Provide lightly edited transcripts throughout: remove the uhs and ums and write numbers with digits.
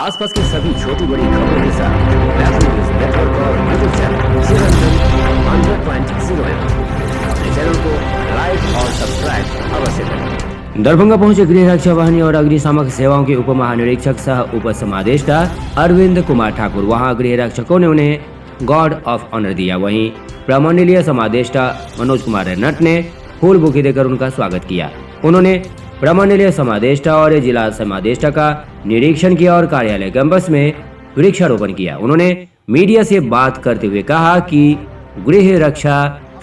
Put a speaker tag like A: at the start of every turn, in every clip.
A: आसपास की सभी छोटी बड़ी खबरों के साथ वैभव न्यूज नेटवर्क और यूट्यूब चैनल चिरंतन 100.0 अपने चैनल को लाइक और सब्सक्राइब अवश्य करें। दरभंगा पहुंचे गृह रक्षा वाहिनी और अग्निशामक सेवाओं के उप महानिरीक्षक सह उप समादेष्टा अरविंद कुमार ठाकुर। वहां गृह रक्षकों ने उन्हें गार्ड ऑफ ऑनर दिया। वहीं प्रमंडलीय समादेष्टा मनोज कुमार रेनट ने फूल बुके देकर उनका स्वागत किया। उन्होंने प्रमंडलीय समादेष्टा और जिला समादेष्टा का निरीक्षण किया और कार्यालय कैंपस में वृक्षारोपण किया। उन्होंने मीडिया से बात करते हुए कहा कि गृह रक्षा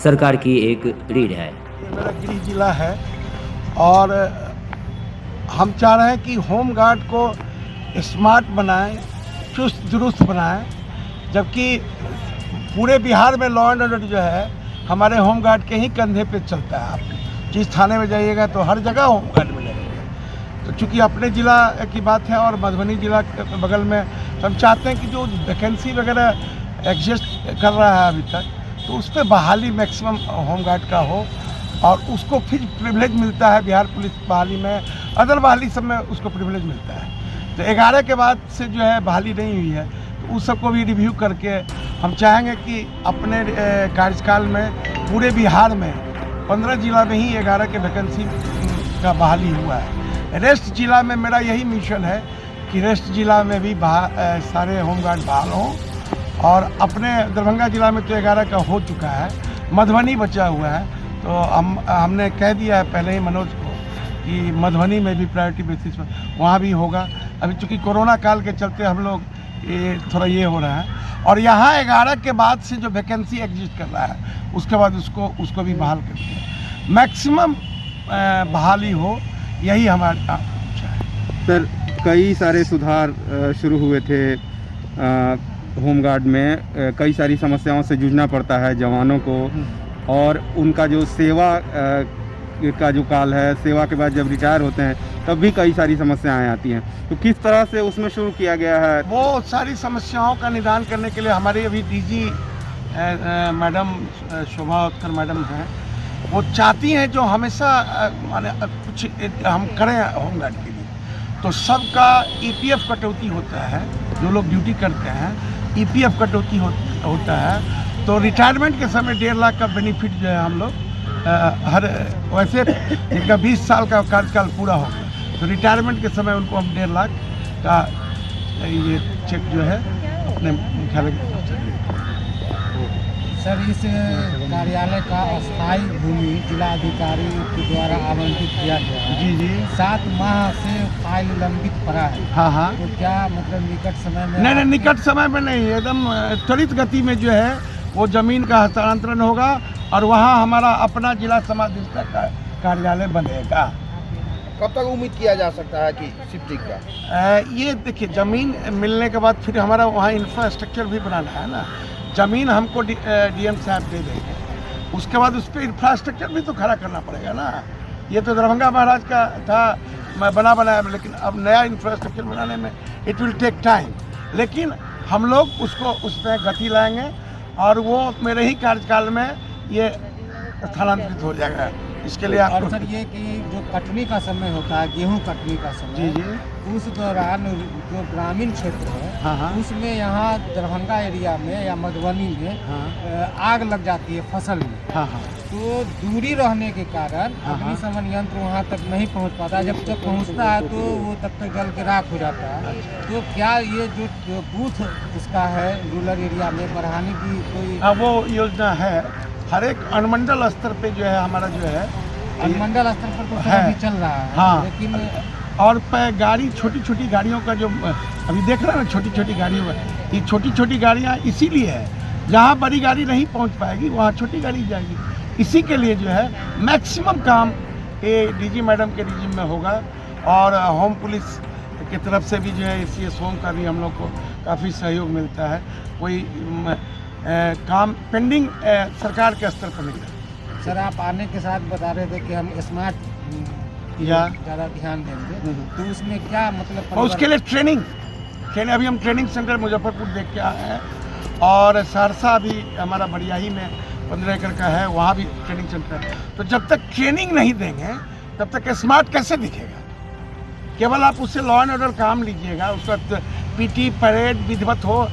A: सरकार की एक रीढ़ है।
B: मेरा गृह जिला है और हम चाह रहे हैं कि होम गार्ड को स्मार्ट बनाएं, चुस्त दुरुस्त बनाएं, जबकि पूरे बिहार में लॉ एंड ऑर्डर जो है हमारे होम गार्ड के ही कंधे पे चलता है। आप जिस थाने में जाइएगा तो हर जगह होम गार्ड मिलेगा। तो चूँकि अपने ज़िला की बात है और मधुबनी ज़िला के बगल में, तो हम चाहते हैं कि जो वैकेंसी वगैरह एग्जिस्ट कर रहा है अभी तक, तो उस पर बहाली मैक्सिमम होम गार्ड का हो और उसको फिर प्रिविलेज मिलता है। बिहार पुलिस बहाली में, अदर बहाली सब में उसको प्रिविलेज मिलता है। तो 11 के बाद से जो है बहाली नहीं हुई है, तो उस सबको भी रिव्यू करके हम चाहेंगे कि अपने कार्यकाल में पूरे बिहार में 15 जिला में ही 11 के वैकेंसी का बहाली हुआ है। रेस्ट जिला में मेरा यही मिशन है कि रेस्ट जिला में भी सारे होम गार्ड बहाल हों। और अपने दरभंगा जिला में तो 11 का हो चुका है, मधुबनी बचा हुआ है। तो हमने कह दिया है पहले ही मनोज को कि मधुबनी में भी प्रायोरिटी बेसिस पर वहाँ भी होगा। अभी चूँकि कोरोना काल के चलते हम लोग थोड़ा ये हो रहा है। और यहाँ 11 के बाद से जो वैकेंसी एग्जिस्ट कर रहा है उसके बाद उसको भी बहाल करते हैं। मैक्सिमम बहाली हो, यही हमारा इच्छा है।
C: सर, कई सारे सुधार शुरू हुए थे होमगार्ड में। कई सारी समस्याओं से जूझना पड़ता है जवानों को, और उनका जो सेवा का जो काल है, सेवा के बाद जब रिटायर होते हैं तब भी कई सारी समस्याएं आती हैं। तो किस तरह से उसमें शुरू किया गया है?
B: वो सारी समस्याओं का निदान करने के लिए हमारी अभी डीजी मैडम शोभा उत्तर मैडम हैं, वो चाहती हैं जो हमेशा माने कुछ हम करें होमगार्ड के लिए। तो सबका ईपीएफ कटौती होता है, जो लोग ड्यूटी करते हैं ईपीएफ कटौती होता है। तो रिटायरमेंट के समय 1.5 लाख का बेनिफिट जो है हम लोग हर वैसे जिनका 20 साल का कार्यकाल पूरा हो गया तो रिटायरमेंट के समय उनको हम 1.5 लाख का ये चेक जो है अपने मुख्यालय।
D: सर, इस कार्यालय का अस्थायी भूमि जिलाधिकारी के द्वारा आवंटित किया गया है।
B: जी जी,
D: 7 माह से फाइल लंबित पड़ा है।
B: हाँ हाँ।
D: तो क्या मतलब निकट समय में?
B: नहीं, निकट समय में नहीं, एकदम त्वरित गति में जो है वो ज़मीन का हस्तांतरण होगा और वहाँ हमारा अपना जिला समादेष्टा का कार्यालय बनेगा।
E: कब तक उम्मीद किया जा सकता है कि शिफ्टिंग का?
B: ये देखिए, ज़मीन मिलने के बाद फिर हमारा वहाँ इंफ्रास्ट्रक्चर भी बनाना है ना। ज़मीन हमको डीएम साहब दे देंगे, उसके बाद उस पर इंफ्रास्ट्रक्चर भी तो खड़ा करना पड़ेगा ना। ये तो दरभंगा महाराज का था, मैं बनाया, लेकिन अब नया इंफ्रास्ट्रक्चर बनाने में इट विल टेक टाइम। लेकिन हम लोग उसको उसमें गति लाएंगे और वो मेरे ही कार्यकाल में ये स्थानांतरित हो जाएगा। इसके लिए
D: और सर, ये कि जो कटनी का समय होता है, गेहूं कटनी का समय,
B: जी जी,
D: उस दौरान जो ग्रामीण क्षेत्र है,
B: हाँ हाँ,
D: उसमें यहाँ दरभंगा एरिया में या मधुबनी में
B: हाँ
D: आग लग जाती है फसल में।
B: हाँ हाँ,
D: तो दूरी रहने के कारण अग्निशमन यंत्र वहाँ तक नहीं पहुँच पाता। जब तक पहुँचता है तो वो तब तक जल के राख हो जाता है। तो क्या ये जो बूथ उसका है रूरल एरिया में बढ़ाने की कोई?
B: हाँ, वो योजना है। हर एक अनुमंडल स्तर पे जो है हमारा जो है
D: अनुमंडल स्तर पर तो
B: है।
D: अभी चल रहा है,
B: हाँ,
D: लेकिन
B: और गाड़ी छोटी गाड़ियों का जो अभी देख रहे हैं ना, छोटी गाड़ियों का, ये छोटी गाड़ियाँ इसीलिए है, जहाँ बड़ी गाड़ी नहीं पहुँच पाएगी वहाँ छोटी गाड़ी जाएगी। इसी के लिए जो है मैक्सिमम काम ये डीजी मैडम के रिजिम में होगा। और होम पुलिस की तरफ से भी जो है CS होम का भी हम लोग को काफ़ी सहयोग मिलता है। कोई काम पेंडिंग सरकार के स्तर पर नहीं है।
D: सर, आप आने के साथ बता रहे थे कि हम स्मार्ट
B: या
D: ज़्यादा ध्यान देंगे, तो उसमें क्या मतलब?
B: और उसके लिए ट्रेनिंग अभी हम ट्रेनिंग सेंटर मुजफ्फरपुर देख के आए हैं, और सहरसा भी हमारा बढ़ियाही में 15 एकड़ का है, वहाँ भी ट्रेनिंग सेंटर है। तो जब तक ट्रेनिंग नहीं देंगे तब तक स्मार्ट कैसे दिखेगा? केवल आप उससे लॉ एंड ऑर्डर काम लीजिएगा, उसका पीटी परेड विधिवत हो,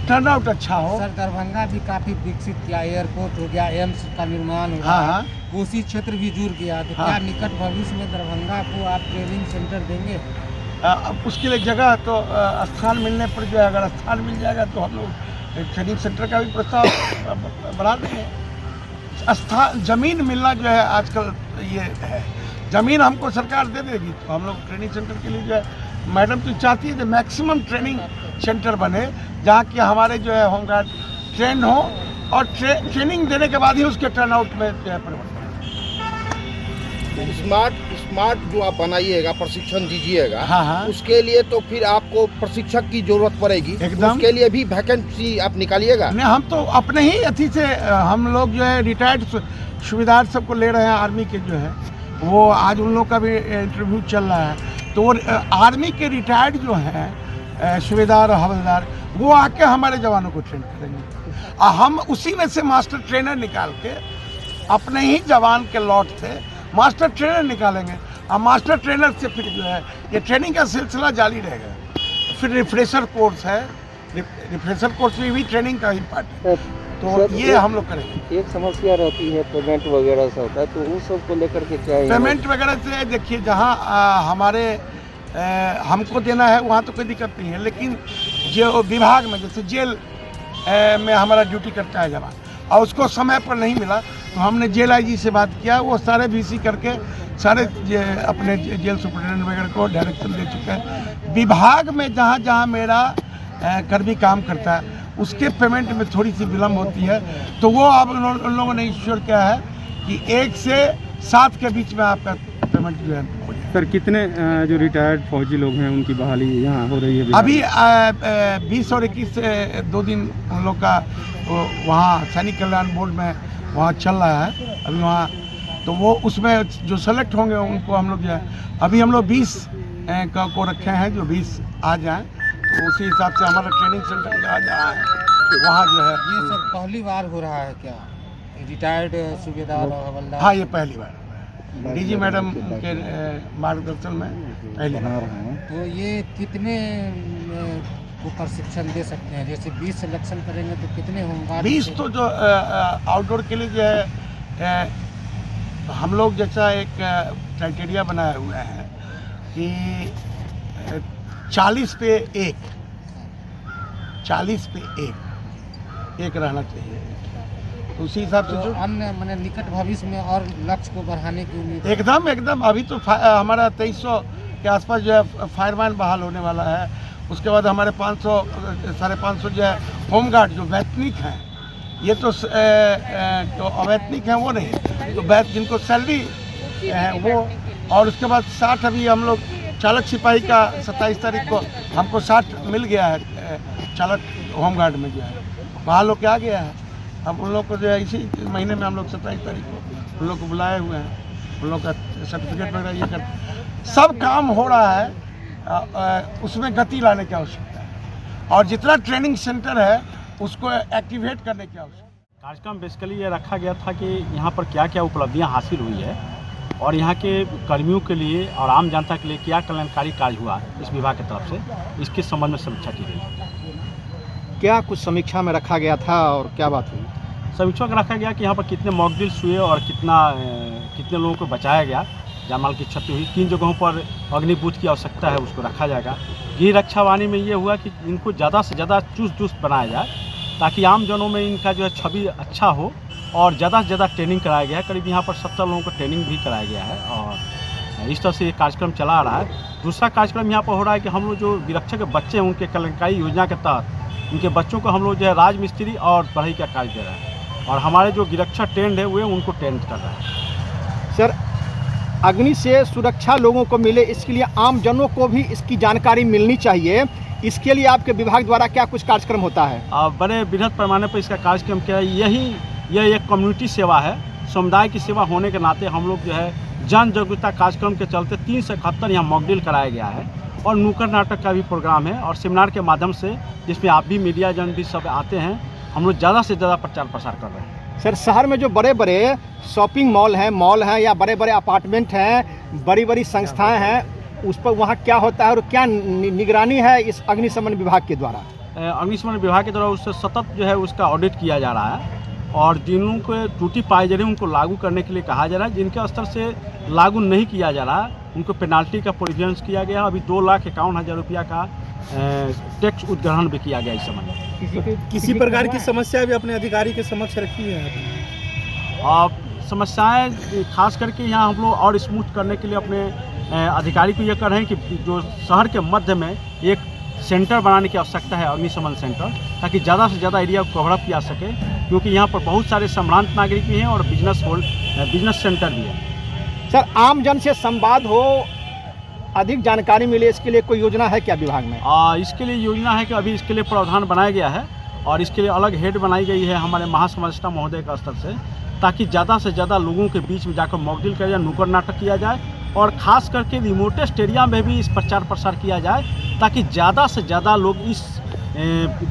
B: टर्नआउट अच्छा हो।
D: सर दरभंगा भी काफी विकसित किया, एयरपोर्ट हो गया, एम्स का निर्माण हो
B: हाँ
D: गया,
B: हाँ
D: कोसी क्षेत्र भी जुड़ गया, तो
B: हाँ।
D: क्या निकट भविष्य में दरभंगा को आप ट्रेनिंग सेंटर देंगे?
B: अब उसके लिए जगह तो स्थान मिलने पर जो है, अगर स्थान मिल जाएगा तो हम लोग ट्रेनिंग सेंटर का भी प्रस्ताव बढ़ा देंगे। स्थान जमीन मिलना जो है आजकल ये है, जमीन हमको सरकार दे देगी तो हम लोग ट्रेनिंग सेंटर के लिए जो है, मैडम तो चाहती है कि मैक्सिमम ट्रेनिंग सेंटर बने जहाँ कि हमारे जो है होमगार्ड ट्रेंड हो और ट्रेनिंग देने के बाद ही उसके टर्नआउट में जो है परिवर्तन।
E: स्मार्ट जो आप बनाइएगा, प्रशिक्षण दीजिएगा,
B: हाँ हाँ
E: उसके लिए तो फिर आपको प्रशिक्षक की जरूरत पड़ेगी।
B: एकदम।
E: उसके लिए भी वैकेंसी आप निकालिएगा।
B: नहीं, हम तो अपने ही अथी से हम लोग जो है रिटायर्ड सुबेदार सबको ले रहे हैं, आर्मी के जो है वो आज उन लोग का भी इंटरव्यू चल रहा है, तो वो आर्मी के रिटायर्ड जो हैं सुबेदार और हवलदार वो आके हमारे जवानों को ट्रेन करेंगे और हम उसी में से मास्टर ट्रेनर निकाल के अपने ही जवान के लॉट से मास्टर ट्रेनर निकालेंगे और मास्टर ट्रेनर से फिर जो है ये ट्रेनिंग का सिलसिला जारी रहेगा। फिर रिफ्रेशर कोर्स है, रिफ्रेशर कोर्स में भी ट्रेनिंग का ही पार्ट है, तो ये हम लोग करेंगे।
F: एक समस्या रहती है पेमेंट वगैरह से होता है, तो उन सब को लेकर के क्या है?
B: पेमेंट वगैरह से देखिए, जहाँ हमारे हमको देना है वहाँ तो कोई दिक्कत नहीं है, लेकिन जो विभाग में जैसे जेल में हमारा ड्यूटी करता है जवान और उसको समय पर नहीं मिला तो हमने जेल आईजी से बात किया, वो सारे वीसी करके सारे अपने जेल सुपरिटेंडेंट वगैरह को डायरेक्शन दे चुके हैं। विभाग में जहाँ जहाँ मेरा कर्मी काम करता है उसके पेमेंट में थोड़ी सी विलम्ब होती है, तो वो अब उन लोगों ने इंश्योर किया है कि 1 से 7 के बीच में आपका पेमेंट जो है हो जाए।
C: सर कितने जो रिटायर्ड फौजी लोग हैं उनकी बहाली यहाँ हो रही है?
B: अभी 20 और 21 से 2 दिन उन लोग का वहाँ सैनिक कल्याण बोर्ड में वहाँ चल रहा है अभी वहाँ, तो वो उसमें जो सेलेक्ट होंगे उनको हम लोग जो है अभी हम लोग 20 को रखे हैं, जो 20 आ जाएँ तो उसी हिसाब से हमारा ट्रेनिंग सेंटर जहाँ जहाँ है वहाँ जो है।
D: ये सब पहली बार हो रहा है क्या, रिटायर्ड सूबेदार और हवलदार?
B: हाँ, ये पहली बार डीजी मैडम के मार्गदर्शन में पहली बार।
D: तो ये कितने को प्रशिक्षण दे सकते हैं? जैसे 20 सिलेक्शन करेंगे तो कितने होंगे?
B: 20 तो जो आउटडोर के लिए जो है हम लोग जैसा एक क्राइटेरिया बनाए हुए हैं कि 40 पे 1 रहना चाहिए, तो उसी हिसाब से
D: तो
B: जो
D: अन्य मैंने निकट भविष्य में और लक्ष्य को बढ़ाने की उम्मीद?
B: एकदम अभी तो हमारा 2300 के आसपास जो है फायरमैन बहाल होने वाला है, उसके बाद हमारे 500 550 जो है होमगार्ड जो वैतनिक हैं, ये तो जो अवैतनिक हैं वो नहीं, तो जिनको सैलरी है वो, और उसके बाद 60 अभी हम लोग चालक सिपाही का 27 तारीख को हमको 60 मिल गया है, चालक होमगार्ड में जो है बहाल होकर आ गया है। अब उन लोग को जो है इसी महीने में हम लोग 27 तारीख को उन लोग को बुलाए हुए हैं, उन लोग का सर्टिफिकेट वगैरह ये कर सब काम हो रहा है, उसमें गति लाने की आवश्यकता है और जितना ट्रेनिंग सेंटर है उसको एक्टिवेट करने की आवश्यकता है।
G: कार्यक्रम बेसिकली ये रखा गया था कि यहाँ पर क्या क्या उपलब्धियाँ हासिल हुई है और यहाँ के कर्मियों के लिए और आम जनता के लिए क्या कल्याणकारी कार्य हुआ इस विभाग की तरफ से, इसके संबंध में समीक्षा की गई।
F: क्या कुछ समीक्षा में रखा गया था और क्या बात हुई?
G: समीक्षा में रखा गया कि यहाँ पर कितने मॉक ड्रिल्स हुए और कितने लोगों को बचाया गया, जान-माल की क्षति हुई, किन जगहों पर अग्निबूथ की आवश्यकता है उसको रखा जाएगा। गृह रक्षावाणी में ये हुआ कि इनको ज़्यादा से ज़्यादा चुस्त बनाया जाए ताकि आम जनों में इनका जो है छवि अच्छा हो और ज़्यादा से ज़्यादा ट्रेनिंग कराया गया है। करीब यहाँ पर 70 लोगों को ट्रेनिंग भी कराया गया है और इस तरह से ये कार्यक्रम चला आ रहा है। दूसरा कार्यक्रम यहाँ पर हो रहा है कि हम लोग जो विरक्षक के बच्चे हैं उनके कल्याणकारी योजना के तहत उनके बच्चों को हम लोग जो है राजमिस्त्री और पढ़ाई का कार्य दे रहे हैं और हमारे जो गिरक्षक ट्रेंड है वे उनको ट्रेंड कर रहे हैं।
F: सर, अग्नि से सुरक्षा लोगों को मिले, इसके लिए आम जनों को भी इसकी जानकारी मिलनी चाहिए। इसके लिए आपके विभाग द्वारा क्या कुछ कार्यक्रम होता है?
G: बड़े बृहद पैमाने पर इसका कार्यक्रम क्या है, यह एक कम्युनिटी सेवा है। समुदाय की सेवा होने के नाते हम लोग जो है जन जागरूकता कार्यक्रम के चलते 3 से 71 यहाँ मॉक ड्रिल कराया गया है और नुक्कड़ नाटक का भी प्रोग्राम है और सेमिनार के माध्यम से जिसमें आप भी मीडिया जन भी सब आते हैं, हम लोग ज़्यादा से ज़्यादा प्रचार प्रसार कर रहे हैं।
F: सर, शहर में जो बड़े बड़े शॉपिंग मॉल हैं या बड़े बड़े अपार्टमेंट हैं, बड़ी बड़ी संस्थाएं हैं, उस पर वहाँ क्या होता है और क्या निगरानी है इस अग्निशमन विभाग के द्वारा?
G: अग्निशमन विभाग के द्वारा उससे सतत जो है उसका ऑडिट किया जा रहा है और जिन को त्रुटि पाई जा रही है उनको लागू करने के लिए कहा जा रहा है। जिनके स्तर से लागू नहीं किया जा रहा है उनको पेनाल्टी का प्रोविजंस किया गया। अभी 2,51,000 रुपया का टैक्स उद्ग्रहण भी किया गया इस समय।
H: किसी प्रकार की समस्या भी अपने अधिकारी के समक्ष रखी है?
G: समस्याएं खास करके यहाँ हम लोग और स्मूथ करने के लिए अपने अधिकारी को ये कर रहे हैं कि जो शहर के मध्य में एक सेंटर बनाने की आवश्यकता है, अग्निशमन सेंटर, ताकि ज़्यादा से ज़्यादा एरिया को कवर अप किया सके, क्योंकि यहाँ पर बहुत सारे सम्भ्रांत नागरिक भी हैं और बिजनेस सेंटर भी है।
F: सर, आम जन से संवाद हो, अधिक जानकारी मिले, इसके लिए कोई योजना है क्या विभाग में?
G: इसके लिए योजना है कि अभी इसके लिए प्रावधान बनाया गया है और इसके लिए अलग हेड बनाई गई है हमारे महासमाजिस्टा महोदय का स्तर से, ताकि ज़्यादा से ज़्यादा लोगों के बीच में जाकर मॉकड्रिल किया जाए, नुक्कड़ नाटक किया जाए और ख़ास करके रिमोटेस्ट एरिया में भी इस प्रचार प्रसार किया जाए, ताकि ज़्यादा से ज़्यादा लोग इस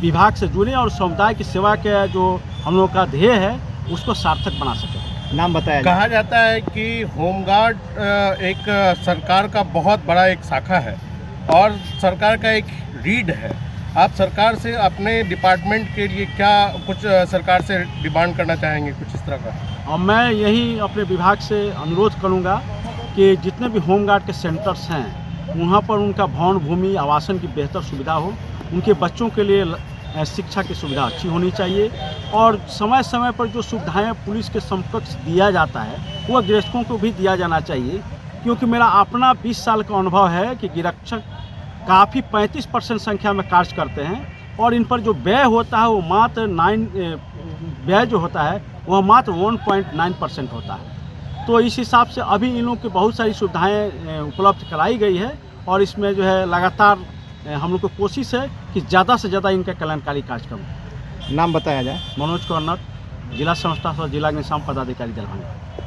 G: विभाग से जुड़ें और समुदाय की सेवा के जो हम लोग का ध्येय है उसको सार्थक बना सकें।
F: नाम बताया
I: कहा जाता है कि होमगार्ड एक सरकार का बहुत बड़ा एक शाखा है और सरकार का एक रीढ़ है। आप सरकार से अपने डिपार्टमेंट के लिए क्या कुछ सरकार से डिमांड करना चाहेंगे, कुछ इस तरह का?
G: और मैं यही अपने विभाग से अनुरोध करूंगा कि जितने भी होमगार्ड के सेंटर्स हैं वहाँ पर उनका भवन भूमि आवासन की बेहतर सुविधा हो, उनके बच्चों के लिए शिक्षा की सुविधा अच्छी होनी चाहिए और समय समय पर जो सुविधाएं पुलिस के समकक्ष दिया जाता है वह गिरक्षकों को भी दिया जाना चाहिए, क्योंकि मेरा अपना 20 साल का अनुभव है कि गिरक्षक काफ़ी 35% संख्या में कार्य करते हैं और इन पर जो व्यय होता है वो मात्र 1.9% होता है। तो इस हिसाब से अभी इन लोगों की बहुत सारी सुविधाएं उपलब्ध कराई गई है और इसमें जो है लगातार हम लोग को कोशिश है कि ज़्यादा से ज़्यादा इनका कल्याणकारी कार्यक्रम।
F: नाम बताया जाए।
G: मनोज कर्नट, जिला समस्ता जिला अग्निशमन पदाधिकारी दरभंगा।